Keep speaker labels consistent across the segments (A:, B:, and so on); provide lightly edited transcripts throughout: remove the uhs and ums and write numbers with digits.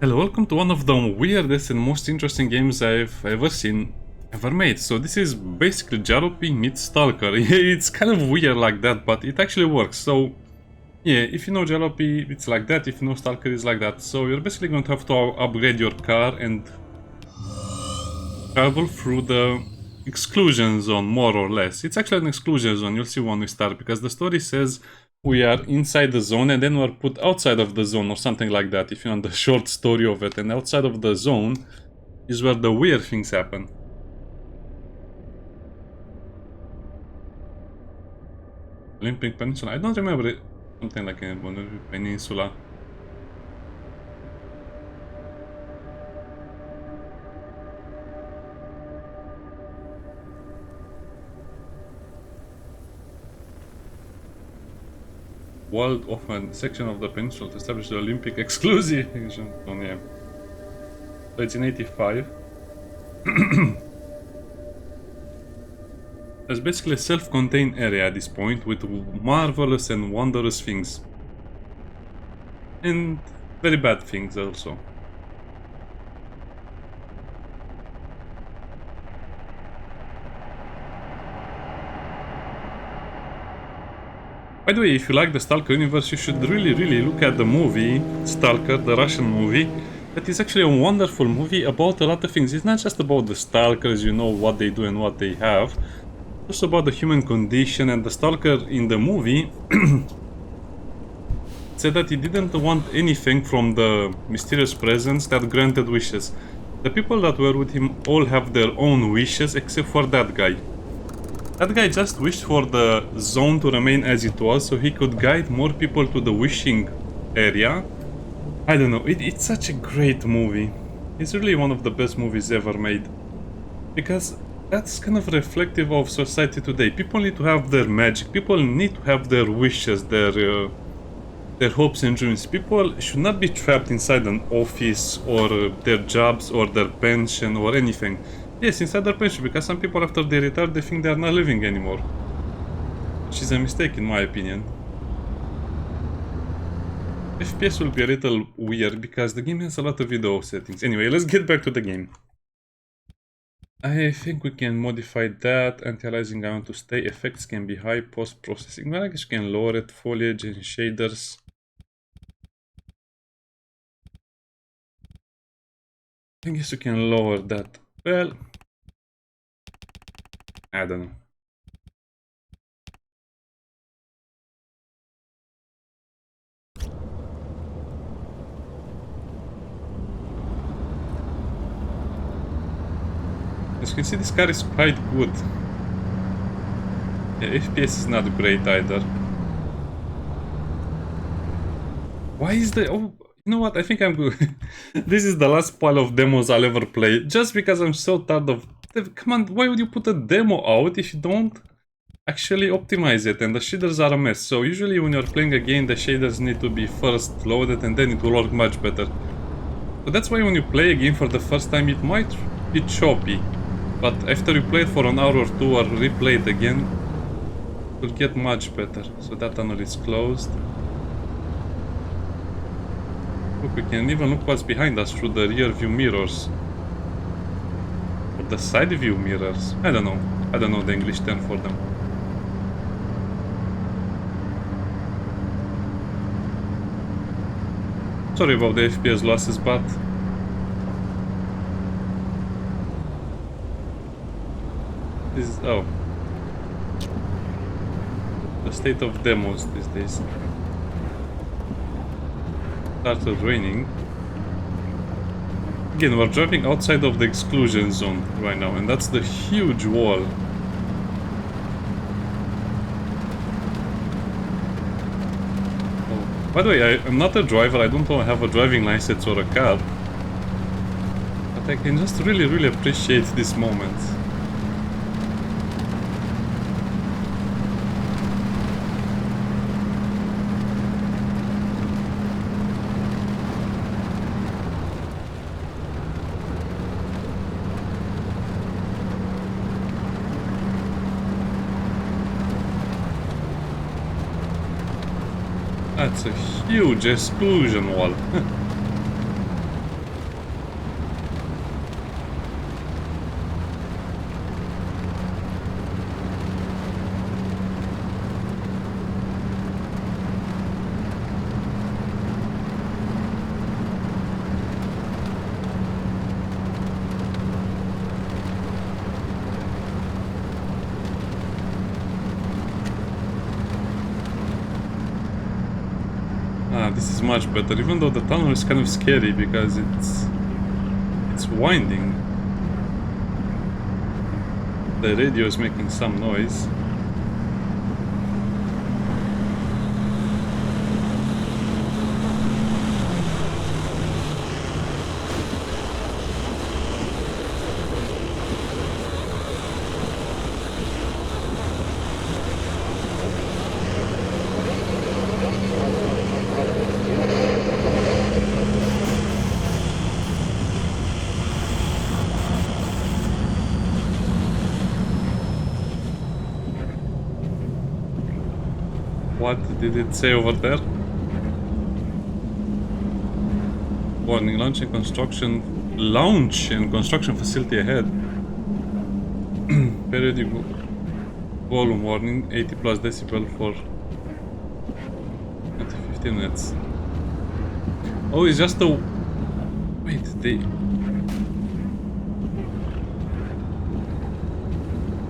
A: Hello, welcome to one of the weirdest and most interesting games I've ever made. So this is basically Jalopy meets Stalker. It's kind of weird like that, but it actually works. So yeah, if you know Jalopy, it's like that. If you know Stalker, it's like that. So you're basically going to have to upgrade your car and travel through the exclusion zone, more or less. It's actually an exclusion zone, you'll see when we start, because the story says we are inside the zone and then we're put outside of the zone or something like that, if you know the short story of it. And outside of the zone is where the weird things happen. Olympic Peninsula, I don't remember it. Something like a peninsula. Walled off a section of the peninsula to establish the Olympic exclusion. Oh, yeah. So it's in 85. It's basically a self-contained area at this point with marvelous and wondrous things. And very bad things also. By the way, if you like the Stalker universe, you should really look at the movie Stalker, the Russian movie. That is actually a wonderful movie about a lot of things. It's not just about the Stalkers, you know, what they do and what they have. It's also about the human condition, and the Stalker in the movie said that he didn't want anything from the mysterious presence that granted wishes. The people that were with him all have their own wishes except for that guy. That guy just wished for the zone to remain as it was so he could guide more people to the wishing area. I don't know, it's such a great movie. It's really one of the best movies ever made. Because that's kind of reflective of society today. People need to have their magic, people need to have their wishes, their hopes and dreams. People should not be trapped inside an office or their jobs or their pension or anything. Yes, inside their pension, because some people after they retire they think they are not living anymore. Which is a mistake in my opinion. FPS will be a little weird because the game has a lot of video settings. Anyway, let's get back to the game. I think we can modify that. Anti-aliasing, I want to stay. Effects can be high. Post-processing, well, I guess you can lower it. Foliage and shaders. I guess you can lower that. Well, I don't know. As you can see, this car is quite good. Yeah, FPS is not great either. Why is the... Oh, you know what? I think I'm good. This is the last pile of demos I'll ever play. Just because I'm so tired of... Come on, why would you put a demo out if you don't actually optimize it? And the shaders are a mess. So usually when you're playing a game, the shaders need to be first loaded and then it will work much better. So that's why when you play a game for the first time, it might be choppy. But after you play it for an hour or two or replay it again, it will get much better. So that tunnel is closed. Look, we can even look what's behind us through the rear view mirrors. Or the side view mirrors. I don't know. I don't know the English term for them. Sorry about the FPS losses, but... This is... oh. The state of demos these days. Started raining. Again, we're driving outside of the exclusion zone right now, and that's the huge wall. Oh. By the way, I'm not a driver, I don't have a driving license or a car. But I can just really appreciate this moment. That's a huge exclusion wall. This is much better, even though the tunnel is kind of scary because it's winding. The radio is making some noise. What did it say over there? Warning, launch and construction facility ahead. Periodic volume warning, 80 plus decibel for 15 minutes. Oh, it's just a... Wait,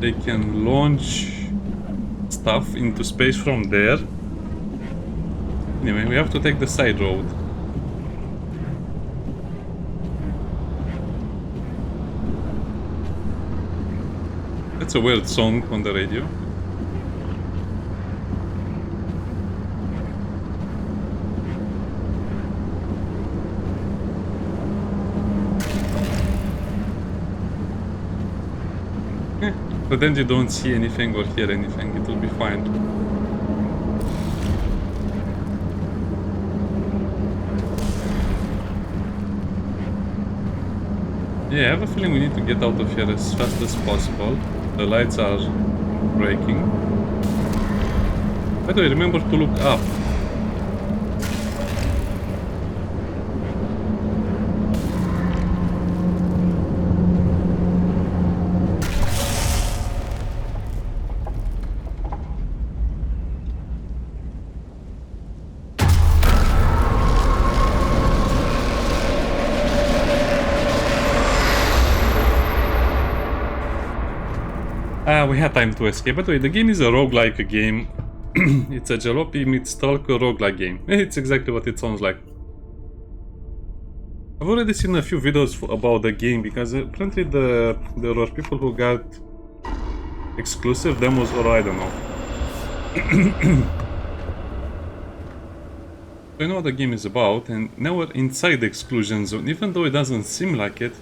A: they can launch stuff into space from there. Anyway, we have to take the side road. That's a weird song on the radio. But then you don't see anything or hear anything, it will be fine. Yeah, I have a feeling we need to get out of here as fast as possible. The lights are breaking. By the way, remember to look up. We had time to escape. By the way, the game is a roguelike game. It's a Jalopy meets Stalker roguelike game. It's exactly what it sounds like. I've already seen a few videos about the game because apparently there were people who got exclusive demos, or I don't know. So I know what the game is about, and now we're inside the exclusion zone. Even though it doesn't seem like it,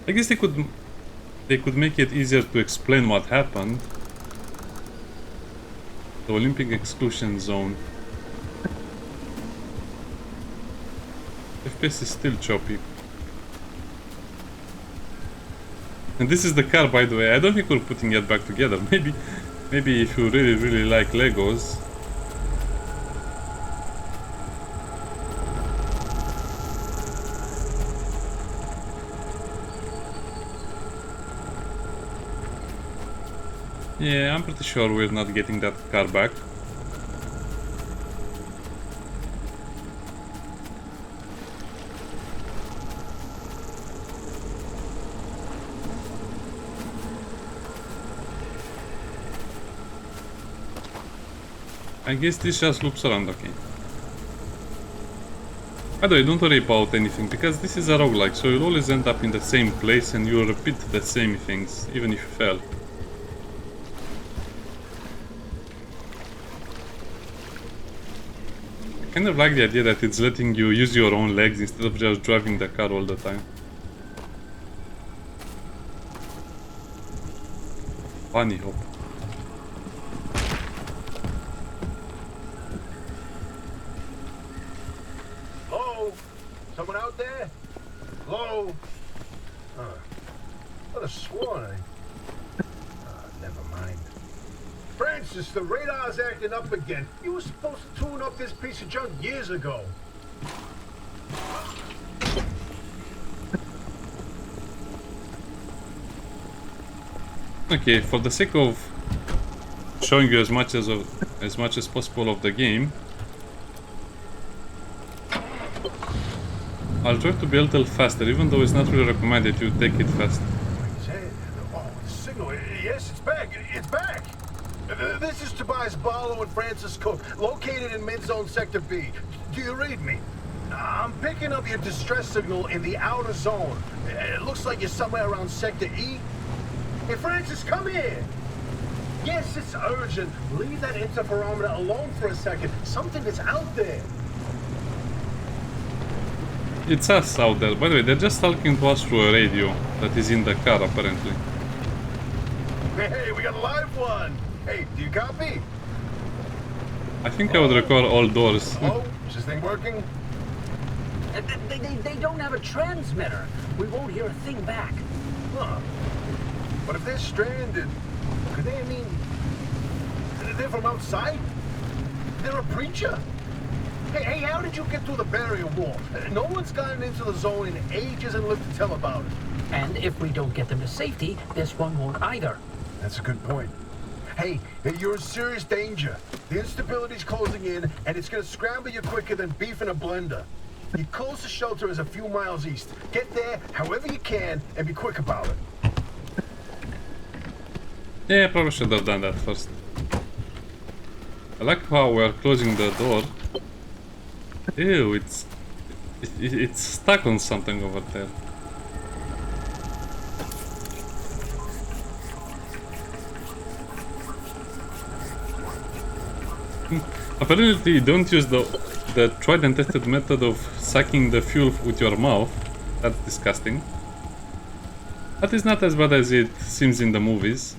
A: I guess they could make it easier to explain what happened. The Olympic exclusion zone. FPS is still choppy. And this is the car, by the way. I don't think we're putting it back together. Maybe if you really like Legos. Yeah, I'm pretty sure we're not getting that car back. I guess this just loops around, okay. By the way, don't worry about anything, because this is a roguelike, so you'll always end up in the same place and you'll repeat the same things, even if you fail. I kind of like the idea that it's letting you use your own legs instead of just driving the car all the time. Bunny hop.
B: Hello? Someone out there? Hello? I'd have sworn never mind. Francis, the radar's acting up again. You were supposed to tune up this piece of junk years ago.
A: Okay, for the sake of showing you as much as possible of the game, I'll try to be a little faster, even though it's not really recommended you take it fast.
B: Oh, the signal. Yes, it's back. It's back. This is to Supervise Barlow and Francis Cook, located in mid-zone Sector B. Do you read me? I'm picking up your distress signal in the outer zone. It looks like you're somewhere around Sector E. Hey, Francis, come here! Yes, it's urgent. Leave that interferometer alone for a second. Something is out there.
A: It's us out there. By the way, they're just talking to us through a radio that is in the car, apparently.
B: Hey, we got a live one! Hey, do you copy?
A: I think I would record all doors.
B: Oh, is this thing working?
C: They don't have a transmitter. We won't hear a thing back.
B: Huh. But if they're stranded, could they, I mean, they're from outside? They're a preacher? Hey, how did you get through the barrier wall? No one's gotten into the zone in ages and lived to tell about it.
C: And if we don't get them to safety, this one won't either.
B: That's a good point. Hey, you're in serious danger. The instability's closing in, and it's gonna scramble you quicker than beef in a blender. Your closest shelter is a few miles east. Get there however you can, and be quick about it.
A: Yeah, I probably should have done that first. I like how we're closing the door. Ew, it's stuck on something over there. Apparently you don't use the tried and tested method of sucking the fuel with your mouth. That's disgusting. That is not as bad as it seems in the movies.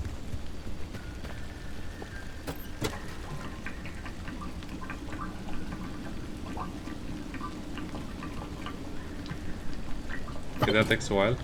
A: Okay, that takes a while.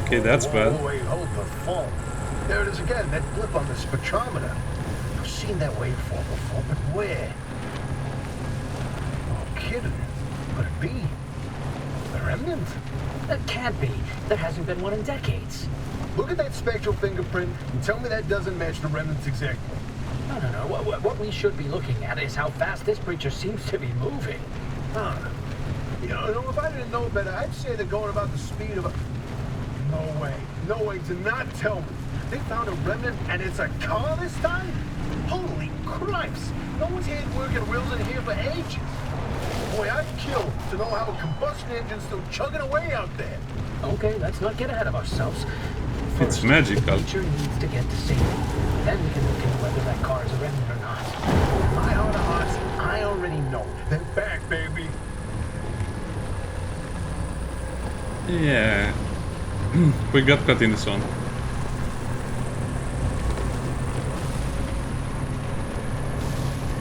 A: Okay, that's bad.
B: Wait, hold the phone. There it is again, that blip on the spectrometer. I've seen that waveform before, but where? Oh, kidding. Could it be? The Remnant?
C: That can't be. There hasn't been one in decades.
B: Look at that spectral fingerprint and tell me that doesn't match the Remnant's exactly.
C: No. What we should be looking at is how fast this creature seems to be moving.
B: Huh. You know, if I didn't know better, I'd say they're going about the speed of a... No way, do not tell me. They found a Remnant and it's a car this time? Holy Christ! No one's had working wheels in here for ages. Boy, I'd kill to know how a combustion engine's still chugging away out there.
C: Okay, let's not get ahead of ourselves.
A: It's
C: First,
A: magical.
C: The creature needs to get to safety. Then we can look into whether that car is a Remnant or not.
B: In my heart of hearts, I already know. They're back, baby.
A: Yeah. We got caught in this one.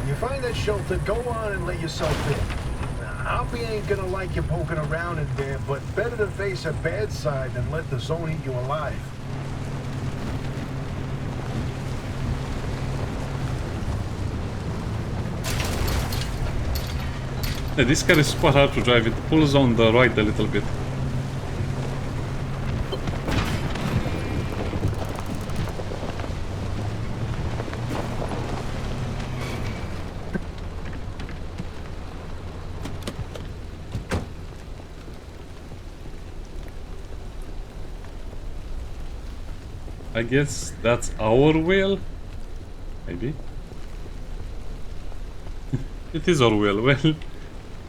B: You find that shelter, go on and let yourself in. Hoppy ain't gonna like you poking around in there, but better to face a bad side than let the zone eat you alive.
A: Yeah, this car is super hard to drive. It pulls on the right a little bit. I guess that's our wheel? Maybe? It is our wheel. Well,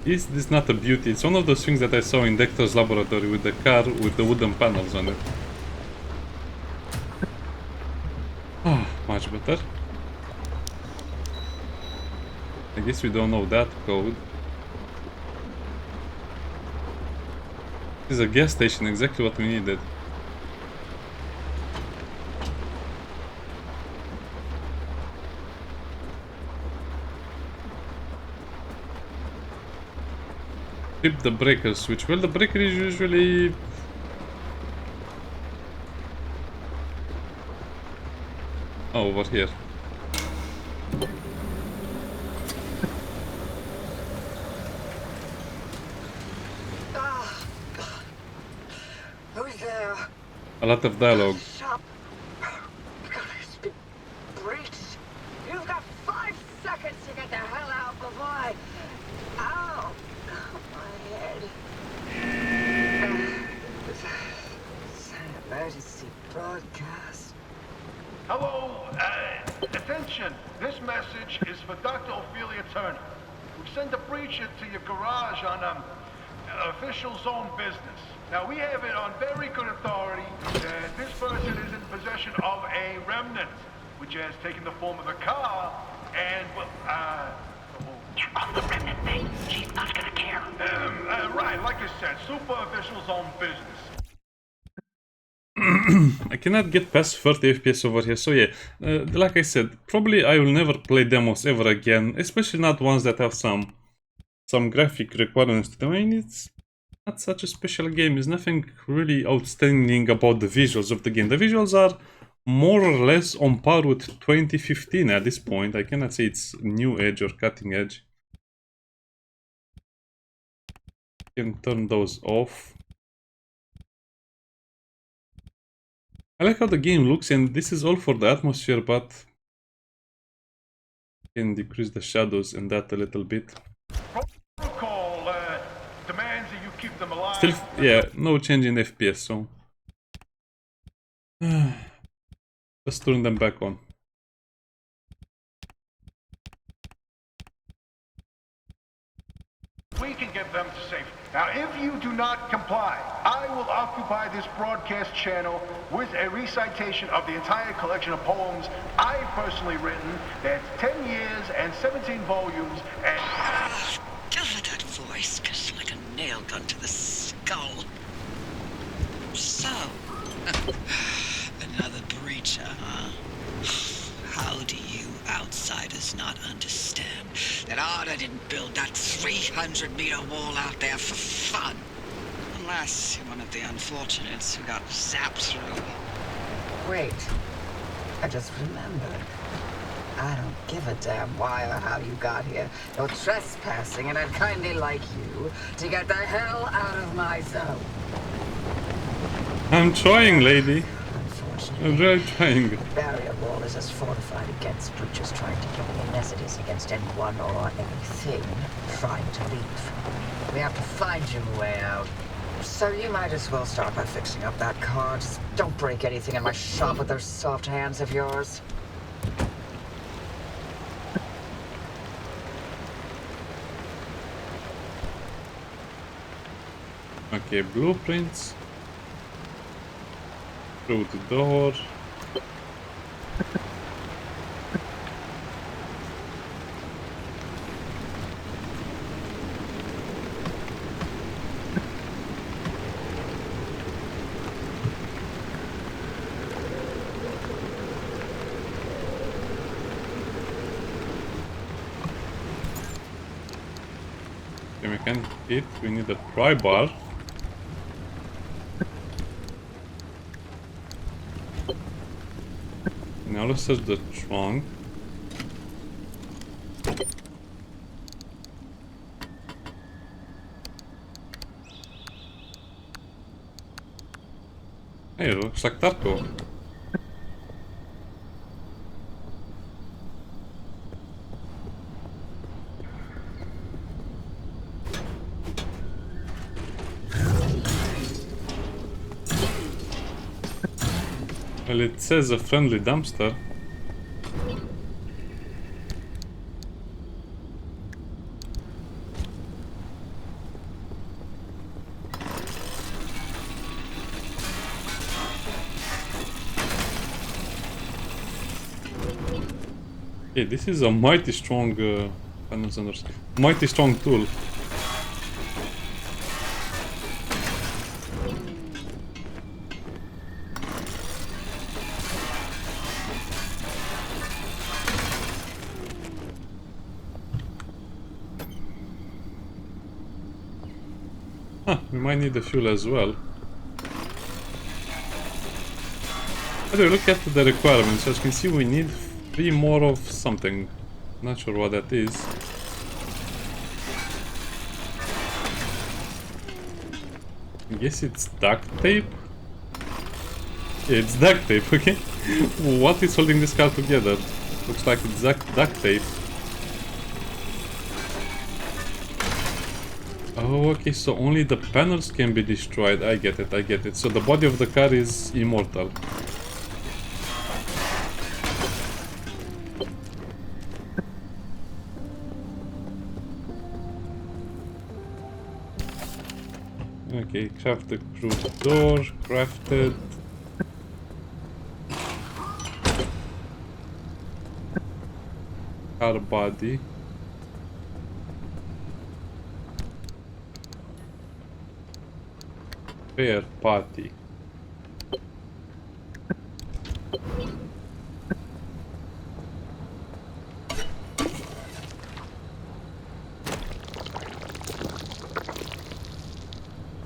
A: is this not a beauty? It's one of those things that I saw in Dexter's laboratory with the car with the wooden panels on it. Ah, much better. I guess we don't know that code. This is a gas station, exactly what we needed. Flip the breaker switch. Well, the breaker is usually... Oh, over here. A lot of dialogue.
D: Shop. It's been breached. You've got 5 seconds to get the hell out before I... Ow! My head. It's an emergency broadcast.
B: Hello, attention. This message is for Dr. Ophelia Turner. We've sent a breacher to your garage on official zone business. Now, we have it on very good authority that this person is in possession of a remnant, which has taken the form of a car, and, well,
D: On the remnant thing, she's not gonna care.
B: right, like I said, super official zone business.
A: I cannot get past 30 FPS over here, so yeah, like I said, probably I will never play demos ever again, especially not ones that have some graphic requirements to them. I mean, it's not such a special game, there's nothing really outstanding about the visuals of the game. The visuals are more or less on par with 2015 at this point. I cannot say it's new edge or cutting edge. Can turn those off. I like how the game looks, and this is all for the atmosphere, but can decrease the shadows and that a little bit.
B: Protocol demands that you keep them alive.
A: Still, yeah, no change in FPS, so let's turn them back on.
B: We can get them to safety. Now, if you do not comply, I will occupy this broadcast channel with a recitation of the entire collection of poems I've personally written. That's 10 years and 17 volumes and...
D: Cover that voice, cuts like a nail gun to the skull. So, another breacher, huh? How do you outsiders not understand that Arda didn't build that 300-meter wall out there for fun? Unless you're one of the unfortunates who got zapped through. Wait, I just remembered. I don't give a damn why or how you got here. You're trespassing, and I'd kindly like you to get the hell out of my zone.
A: I'm trying, lady.
D: Unfortunately,
A: I'm really trying.
D: the barrier wall is as fortified against creatures trying to get in as it is against anyone or anything trying to leave. We have to find you a way out. So you might as well start by fixing up that car. Just don't break anything in my shop with those soft hands of yours.
A: Okay, blueprints. Through the door. Okay, mechanic kit. We need a pry bar. Now let's search the trunk. Hey, it looks like Tarko. Well, it says a friendly dumpster. Okay, this is a mighty strong mighty strong tool. We might need the fuel as well. Anyway, look at the requirements. As you can see, we need 3 more of something. Not sure what that is. I guess it's duct tape. Yeah, it's duct tape, okay? What is holding this car together? Looks like it's duct tape. Oh, okay, so only the panels can be destroyed. I get it, I get it. So the body of the car is immortal. Okay, craft the cruise door, crafted. Car body. Spare party.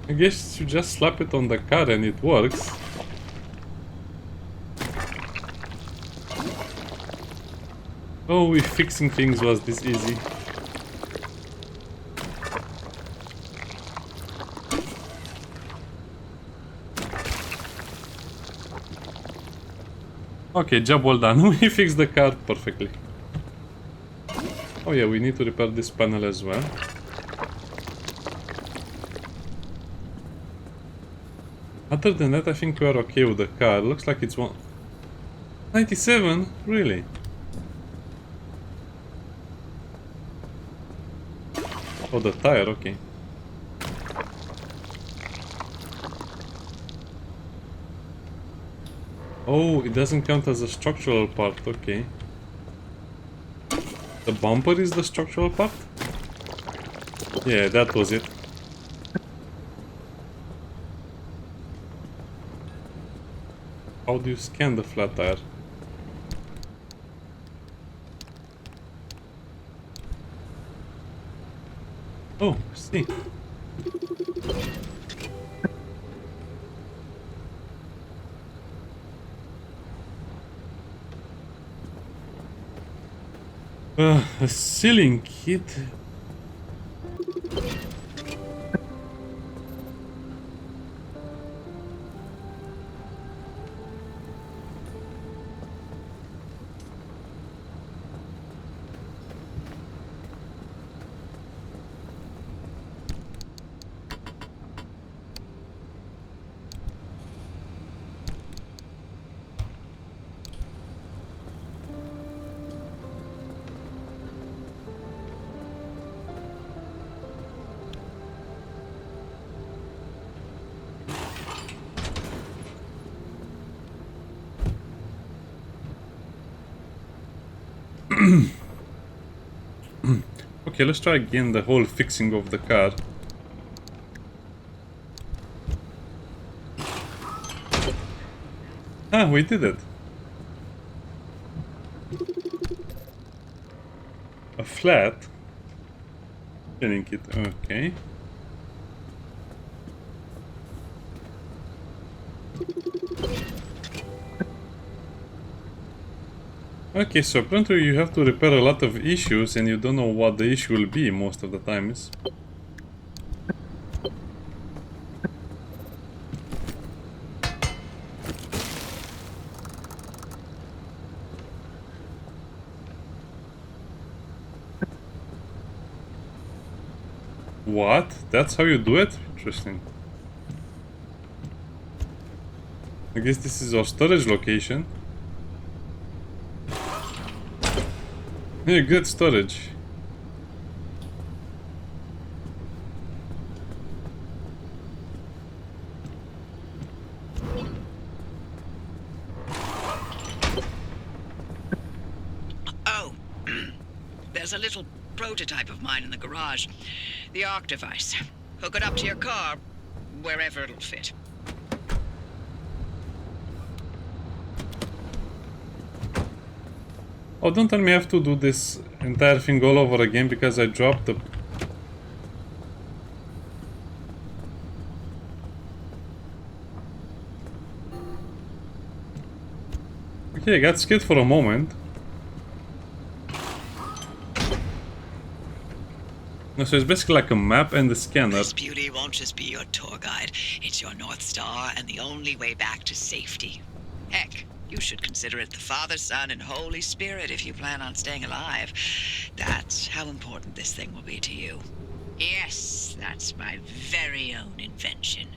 A: I guess you just slap it on the car and it works. Oh, if fixing things was this easy. Okay, job well done. We fixed the car perfectly. Oh yeah, we need to repair this panel as well. Other than that, I think we are okay with the car. Looks like it's 197? Really? Oh, the tire, okay. Oh, it doesn't count as a structural part, okay. The bumper is the structural part? Yeah, that was it. How do you scan the flat tire? Oh, see. A sealing kit. Okay, let's try again the whole fixing of the car. Ah, we did it. A flat. Getting it, okay. Okay, so apparently you have to repair a lot of issues and you don't know what the issue will be most of the times. What? That's how you do it? Interesting. I guess this is our storage location. Yeah, good storage.
D: Oh, there's a little prototype of mine in the garage. The arc device. Hook it up to your car, wherever it'll fit.
A: Oh, don't tell me I have to do this entire thing all over again because I dropped the... Okay, I got scared for a moment. So it's basically like a map and a scanner.
D: This beauty won't just be your tour guide. It's your North Star and the only way back to safety. Heck, you should consider it the Father, Son, and Holy Spirit if you plan on staying alive. That's how important this thing will be to you. Yes, that's my very own invention.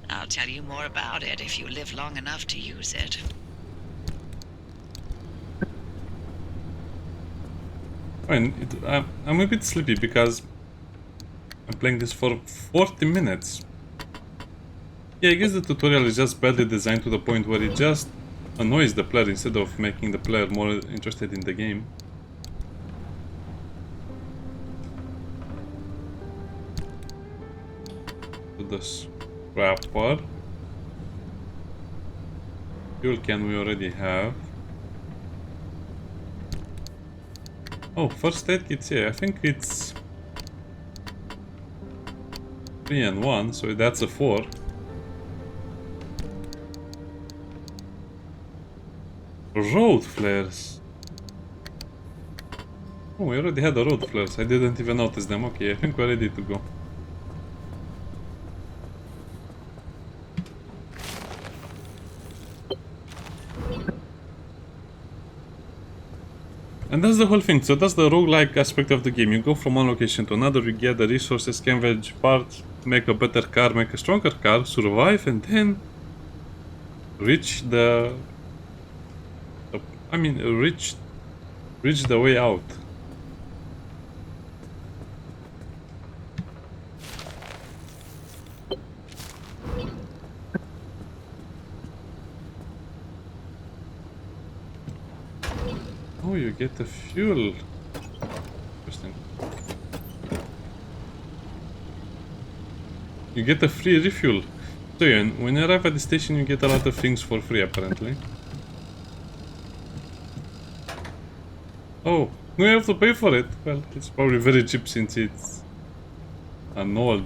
D: I'll tell you more about it if you live long enough to use it.
A: I'm a bit sleepy because I'm playing this for 40 minutes. Yeah, I guess the tutorial is just badly designed to the point where it just annoys the player instead of making the player more interested in the game. To the scrapper. Fuel can we already have. Oh, first aid kits, yeah, I think it's 3 and 1, so that's a 4. Road flares. Oh, we already had the road flares. I didn't even notice them. Okay, I think we're ready to go. And that's the whole thing. So that's the roguelike aspect of the game. You go from one location to another, you gather resources, scavenge parts, make a better car, make a stronger car, survive, and then reach the... reach the way out. Oh, you get the fuel. Interesting. You get a free refuel. So yeah, when you arrive at the station, you get a lot of things for free, apparently. Oh, we have to pay for it. Well, it's probably very cheap since it's an old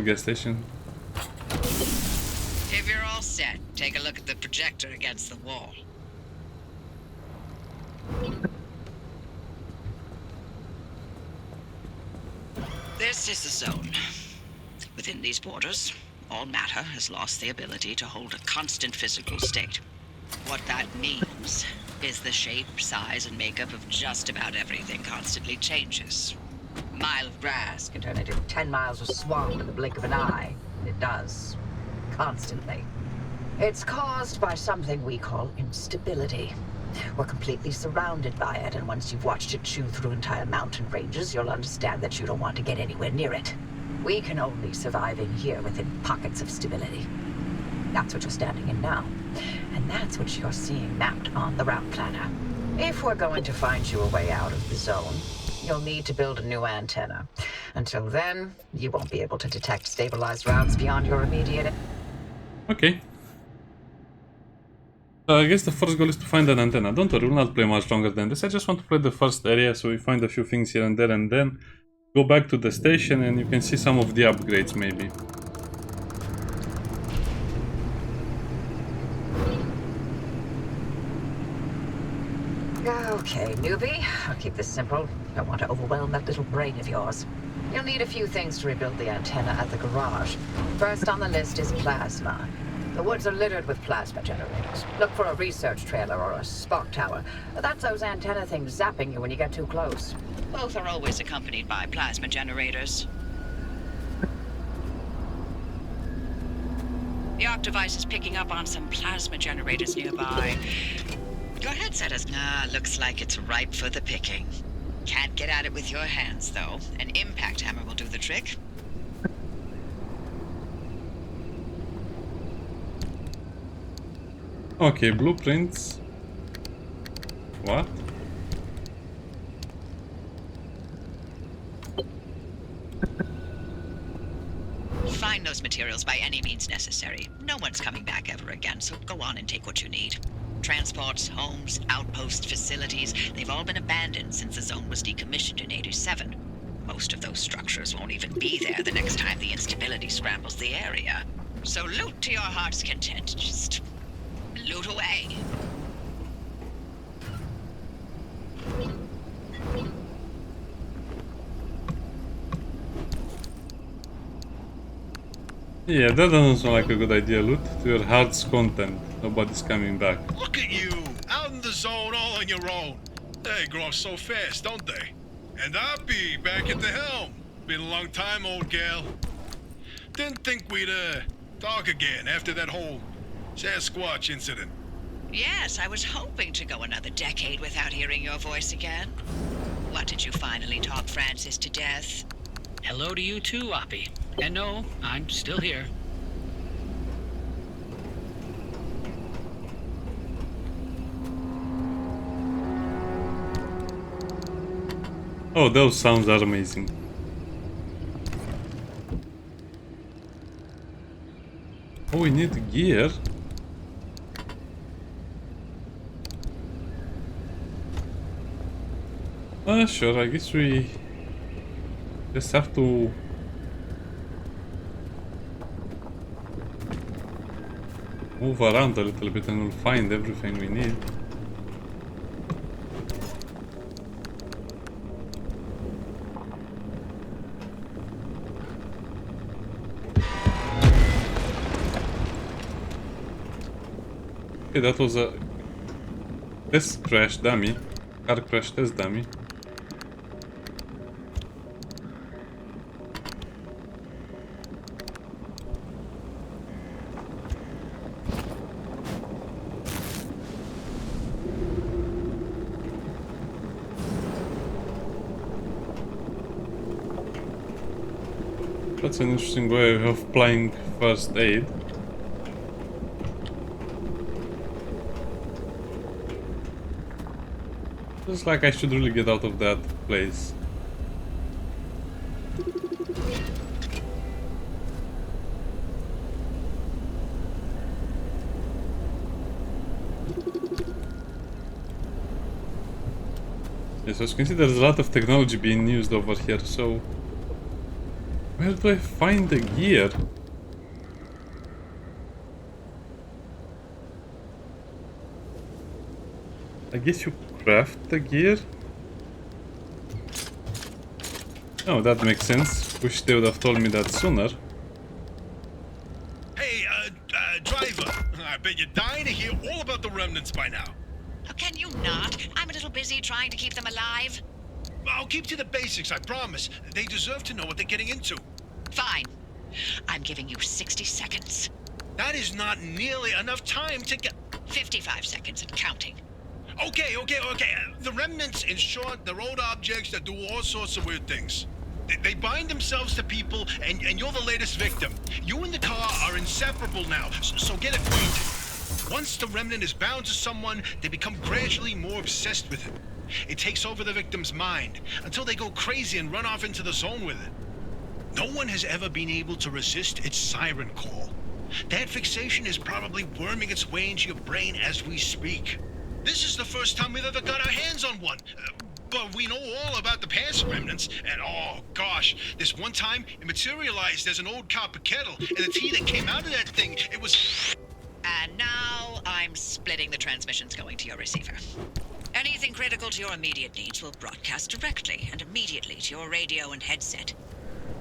A: gas station.
D: If you're all set, take a look at the projector against the wall. This is the zone. Within these borders, all matter has lost the ability to hold a constant physical state. What that means is the shape, size, and makeup of just about everything constantly changes. A mile of grass can turn into 10 miles of swamp in the blink of an eye. It does. Constantly. It's caused by something we call instability. We're completely surrounded by it, and once you've watched it chew through entire mountain ranges, you'll understand that you don't want to get anywhere near it. We can only survive in here within pockets of stability. That's what you're standing in now. And that's what you're seeing mapped on the route planner. If we're going to find you a way out of the zone, you'll need to build a new antenna. Until then, you won't be able to detect stabilized routes beyond your immediate...
A: Okay. I guess the first goal is to find an antenna. Don't worry, we'll not play much longer than this. I just want to play the first area so we find a few things here and there, and then go back to the station and you can see some of the upgrades maybe.
C: Okay, newbie. I'll keep this simple. Don't want to overwhelm that little brain of yours. You'll need a few things to rebuild the antenna at the garage. First on the list is plasma. The woods are littered with plasma generators. Look for a research trailer or a spark tower. That's those antenna things zapping you when you get too close.
D: Both are always accompanied by plasma generators. The Arc device is picking up on some plasma generators nearby. Your headset is... looks like it's ripe for the picking. Can't get at it with your hands, though. An impact hammer will do the trick.
A: Okay, blueprints. What?
D: Find those materials by any means necessary. No one's coming back ever again, so go on and take what you need. Transports, homes, outpost facilities, they've all been abandoned since the zone was decommissioned in 87. Most of those structures won't even be there the next time the instability scrambles the area. So loot to your heart's content. Just loot away.
A: Yeah, that doesn't sound like a good idea, Loot. To your heart's content. Nobody's coming back.
B: Look at you, out in the zone all on your own. They grow up so fast, don't they? And I'll be back at the helm. Been a long time, old gal. Didn't think we'd, talk again after that whole Sasquatch incident.
D: Yes, I was hoping to go another decade without hearing your voice again. What, did you finally talk Francis to death?
E: Hello to you too, Oppie. And no, I'm still here.
A: Oh, those sounds are amazing. Oh, we need gear. Sure, I guess we just have to move around a little bit and we'll find everything we need. Okay, that was a test crash dummy. Car crash test dummy. That's an interesting way of applying first aid. Looks like I should really get out of that place. Yes, as you can see, there's a lot of technology being used over here, so where do I find the gear? I guess you craft the gear? Oh, that makes sense. Wish they would have told me that sooner.
B: Hey, driver, I bet you're dying to hear all about the remnants by now.
D: Oh, can you not? I'm a little busy trying to keep them alive.
B: I'll keep to the basics, I promise. They deserve to know what they're getting into.
D: Fine. I'm giving you 60 seconds.
B: That is not nearly enough time to get...
D: 55 seconds and counting.
B: Okay. The remnants, in short, they're old objects that do all sorts of weird things. They bind themselves to people, and you're the latest victim. You and the car are inseparable now, so get acquainted. Once the remnant is bound to someone, they become gradually more obsessed with it. It takes over the victim's mind, until they go crazy and run off into the zone with it. No one has ever been able to resist its siren call. That fixation is probably worming its way into your brain as we speak. This is the first time we've ever got our hands on one. But we know all about the past remnants, and oh gosh, this one time it materialized as an old copper kettle, and the tea that came out of that thing, it was...
D: And now I'm splitting the transmissions going to your receiver. Anything critical to your immediate needs will broadcast directly and immediately to your radio and headset.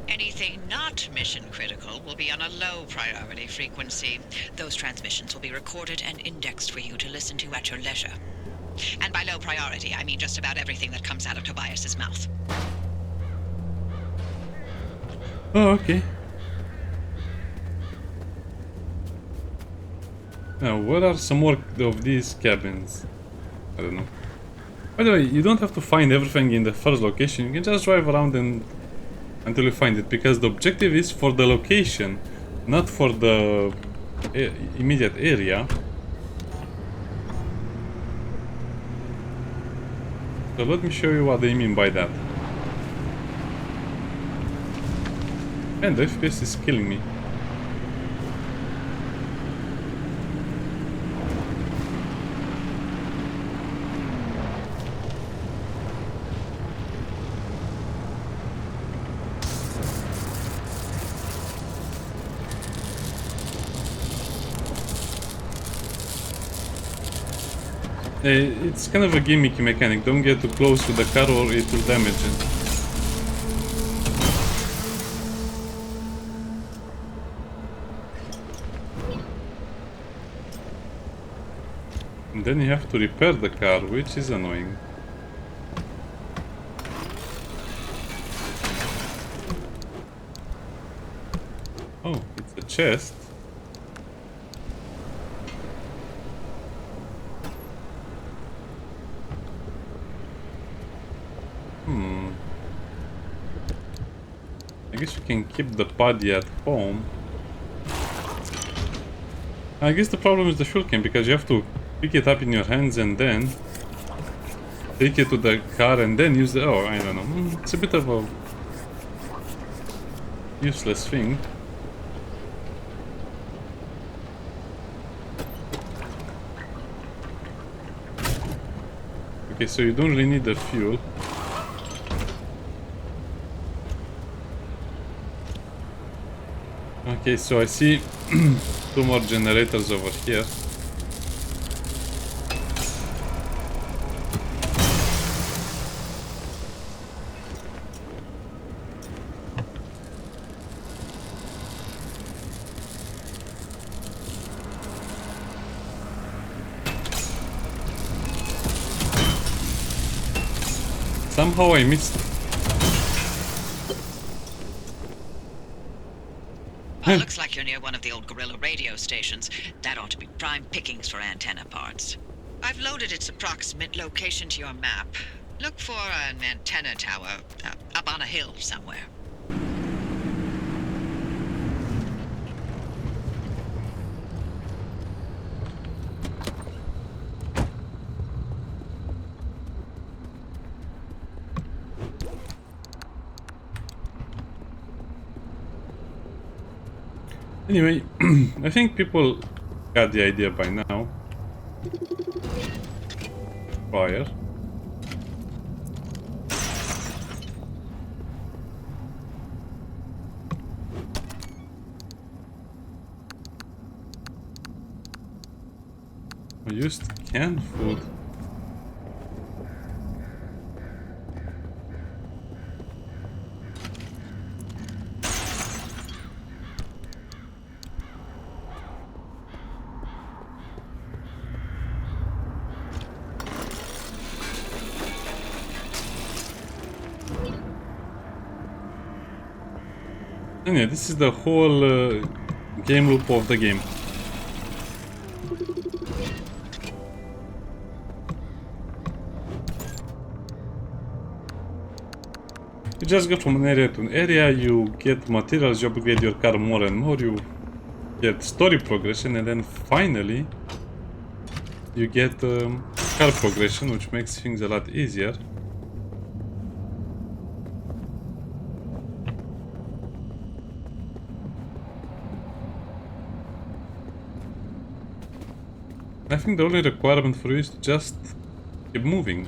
D: Anything not mission critical will be on a low priority frequency. Those transmissions will be recorded and indexed for you to listen to at your leisure. And by low priority, I mean just about everything that comes out of Tobias's mouth.
A: Oh, okay. Now, what are some more of these cabins? I don't know. By the way, you don't have to find everything in the first location. You can just drive around and until you find it, because the objective is for the location, not for the immediate area. So let me show you what they mean by that. And the FPS is killing me. It's kind of a gimmicky mechanic. Don't get too close to the car or it will damage it. And then you have to repair the car, which is annoying. Oh, it's a chest. I guess you can keep the body at home. I guess the problem is the fuel can, because you have to pick it up in your hands and then take it to the car and then use the... Oh, I don't know. It's a bit of a useless thing. Okay, so you don't really need the fuel. Okay, so I see 2 more generators over here. Somehow I missed.
D: Looks like you're near one of the old guerrilla radio stations. That ought to be prime pickings for antenna parts. I've loaded its approximate location to your map. Look for an antenna tower up on a hill somewhere.
A: Anyway, I think people got the idea by now. Fire. I used canned food. And yeah, this is the whole game loop of the game. You just go from an area to an area, you get materials, you upgrade your car more and more, you get story progression, and then finally you get car progression, which makes things a lot easier. I think the only requirement for you is to just keep moving.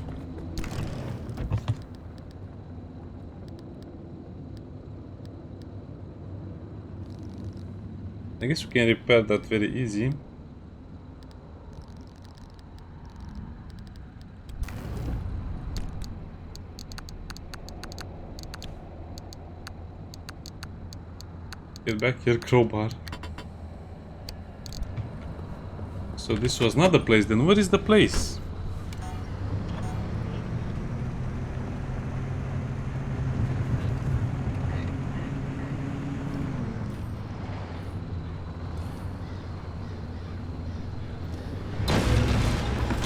A: I guess we can repair that very easy. Get back here, crowbar. So this was not the place, then where is the place?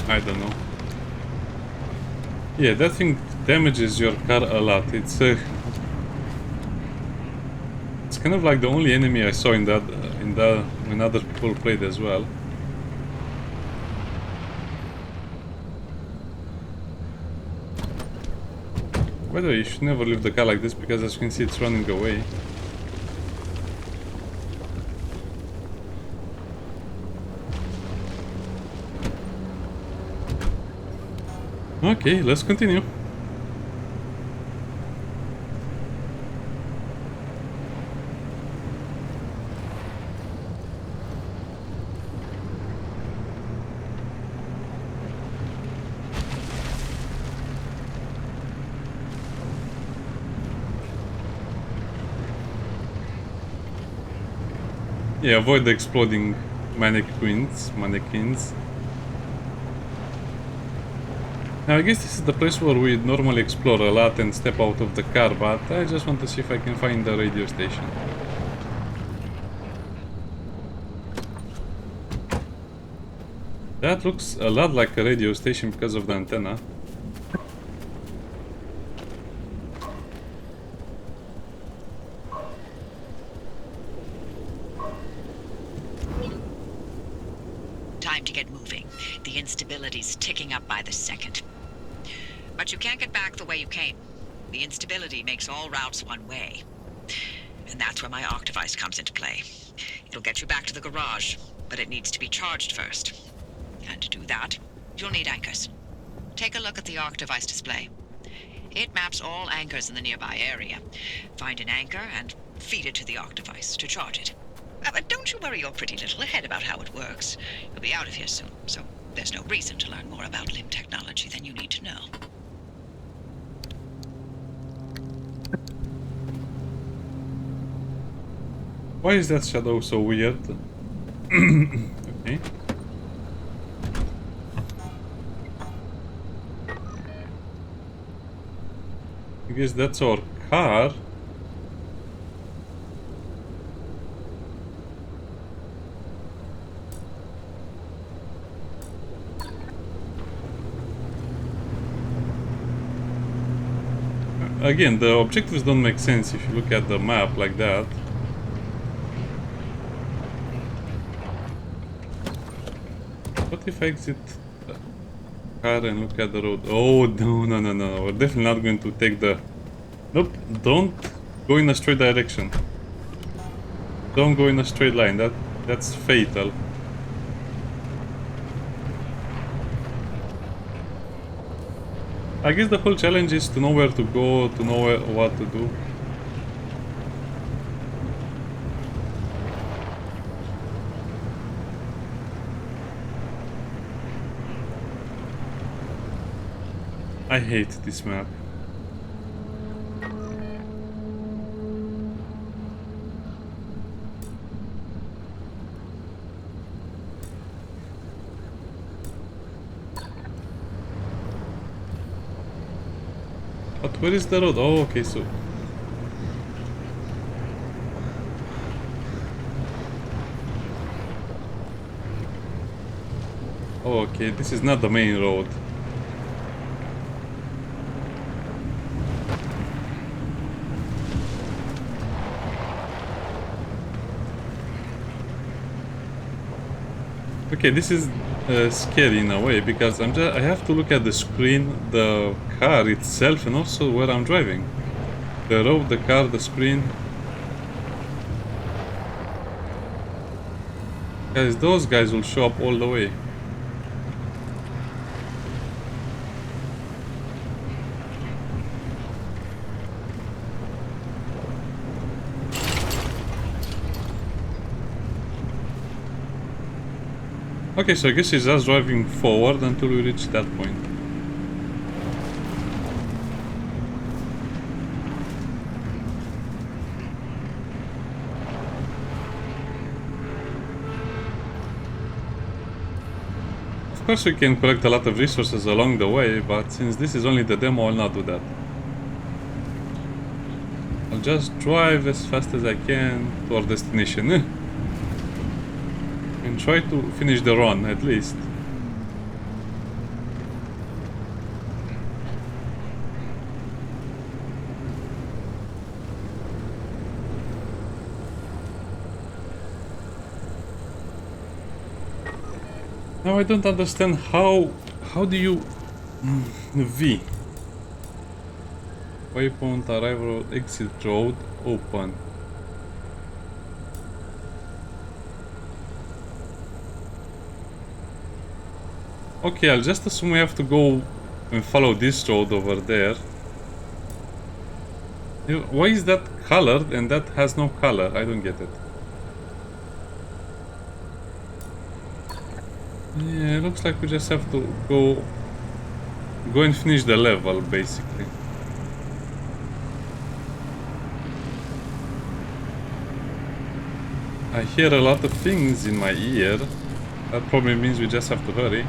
A: I don't know. Yeah, that thing damages your car a lot. It's kind of like the only enemy I saw in that when other people played as well. By the way, you should never leave the car like this, because as you can see it's running away. Okay, let's continue. Yeah, avoid the exploding mannequins. Now I guess this is the place where we normally explore a lot and step out of the car, but I just want to see if I can find the radio station. That looks a lot like a radio station because of the antenna.
D: Time to get moving. The instability's ticking up by the second. But you can't get back the way you came. The instability makes all routes one way. And that's where my Octavice comes into play. It'll get you back to the garage, but it needs to be charged first. And to do that, you'll need anchors. Take a look at the Octavice display. It maps all anchors in the nearby area. Find an anchor and feed it to the Octavice to charge it. But don't you worry your pretty little head about how it works. You'll be out of here soon, so there's no reason to learn more about limb technology than you need to know.
A: Why is that shadow so weird? Okay. I guess that's our car. Again, the objectives don't make sense if you look at the map like that. What if I exit the car and look at the road? Oh, no. We're definitely not going to take the... Nope, don't go in a straight direction. Don't go in a straight line, that's fatal. I guess the whole challenge is to know where to go, to know what to do. I hate this map. But where is the road? Oh, okay, so... Oh, okay, this is not the main road. Okay, this is scary in a way because I have to look at the screen, the car itself, and also where I'm driving. The road, the car, the screen. Guys, those guys will show up all the way. Okay, so I guess he's just driving forward until we reach that point. Of course we can collect a lot of resources along the way, but since this is only the demo, I'll not do that. I'll just drive as fast as I can to our destination. And try to finish the run, at least. Now I don't understand how do you... V. Waypoint, arrive road, exit road, open. Okay, I'll just assume we have to go and follow this road over there. Why is that colored and that has no color? I don't get it. Yeah, it looks like we just have to go and finish the level, basically. I hear a lot of things in my ear. That probably means we just have to hurry.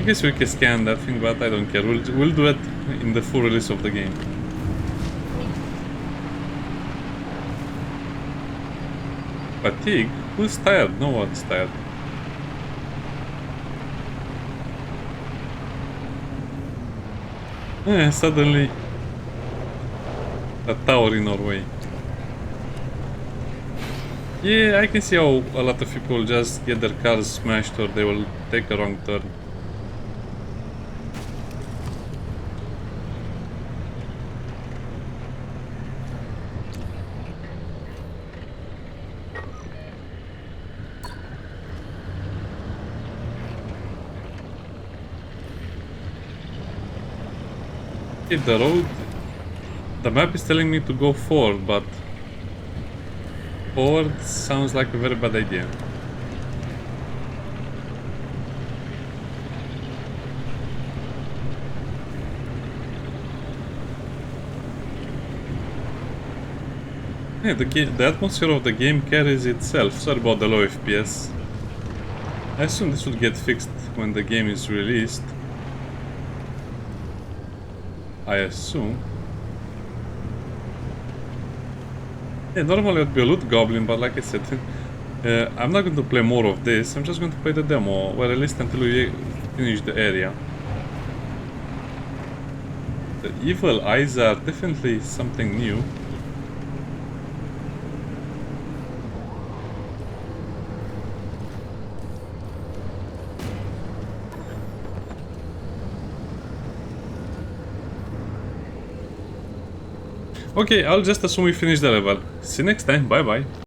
A: guess we can scan that thing, but I don't care. We'll do it in the full release of the game. Fatigue? Who's tired? No one's tired. Suddenly a tower in our way. Yeah, I can see how a lot of people just get their cars smashed or they will take a wrong turn. Hit the road. The map is telling me to go forward, but forward sounds like a very bad idea. Yeah, the atmosphere of the game carries itself. Sorry about the low FPS. I assume this will get fixed when the game is released. I assume. Yeah, normally it would be a loot goblin, but like I said, I'm not going to play more of this. I'm just going to play the demo, well, at least until we finish the area. The evil eyes are definitely something new. Okay, I'll just assume we finished the level. See you next time, bye bye.